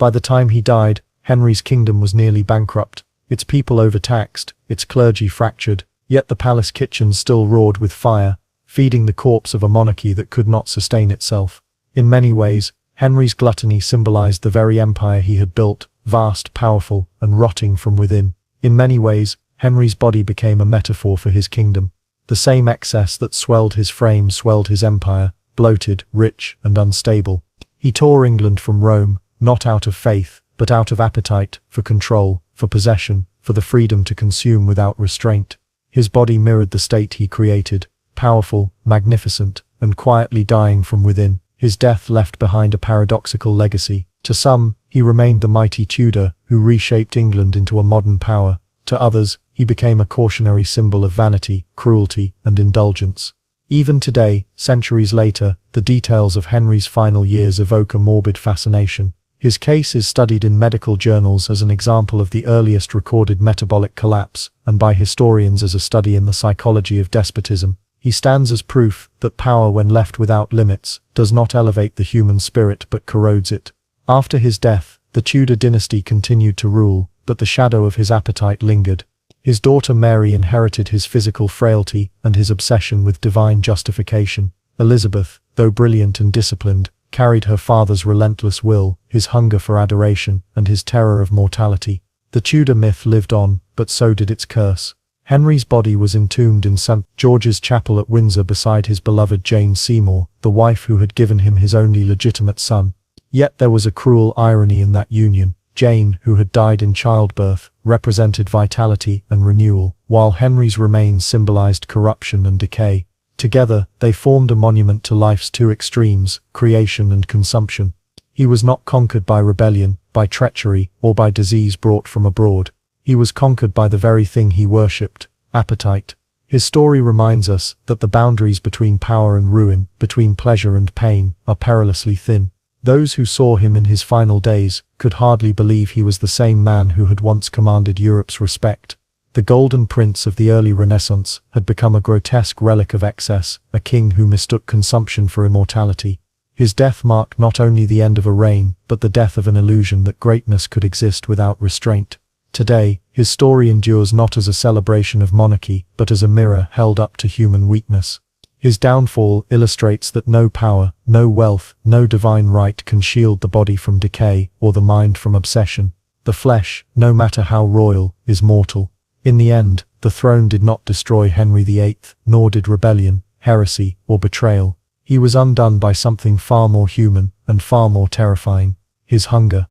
By the time he died, Henry's kingdom was nearly bankrupt, its people overtaxed, its clergy fractured, yet the palace kitchens still roared with fire, feeding the corpse of a monarchy that could not sustain itself. In many ways, Henry's gluttony symbolized the very empire he had built, vast, powerful, and rotting from within. In many ways, Henry's body became a metaphor for his kingdom. The same excess that swelled his frame swelled his empire, bloated, rich, and unstable. He tore England from Rome, not out of faith, but out of appetite, for control, for possession, for the freedom to consume without restraint. His body mirrored the state he created, powerful, magnificent, and quietly dying from within. His death left behind a paradoxical legacy. To some, he remained the mighty Tudor who reshaped England into a modern power. To others, he became a cautionary symbol of vanity, cruelty, and indulgence. Even today, centuries later, the details of Henry's final years evoke a morbid fascination. His case is studied in medical journals as an example of the earliest recorded metabolic collapse, and by historians as a study in the psychology of despotism. He stands as proof that power, when left without limits, does not elevate the human spirit but corrodes it. After his death, the Tudor dynasty continued to rule, but the shadow of his appetite lingered. His daughter Mary inherited his physical frailty and his obsession with divine justification. Elizabeth, though brilliant and disciplined, carried her father's relentless will, his hunger for adoration, and his terror of mortality. The Tudor myth lived on, but so did its curse. Henry's body was entombed in St. George's Chapel at Windsor beside his beloved Jane Seymour, the wife who had given him his only legitimate son. Yet there was a cruel irony in that union. Jane, who had died in childbirth, represented vitality and renewal, while Henry's remains symbolized corruption and decay. Together, they formed a monument to life's two extremes, creation and consumption. He was not conquered by rebellion, by treachery, or by disease brought from abroad. He was conquered by the very thing he worshipped, appetite. His story reminds us that the boundaries between power and ruin, between pleasure and pain, are perilously thin. Those who saw him in his final days could hardly believe he was the same man who had once commanded Europe's respect. The Golden Prince of the early Renaissance had become a grotesque relic of excess, a king who mistook consumption for immortality. His death marked not only the end of a reign, but the death of an illusion that greatness could exist without restraint. Today, his story endures not as a celebration of monarchy, but as a mirror held up to human weakness. His downfall illustrates that no power, no wealth, no divine right can shield the body from decay or the mind from obsession. The flesh, no matter how royal, is mortal. In the end, the throne did not destroy Henry VIII, nor did rebellion, heresy, or betrayal. He was undone by something far more human and far more terrifying: his hunger.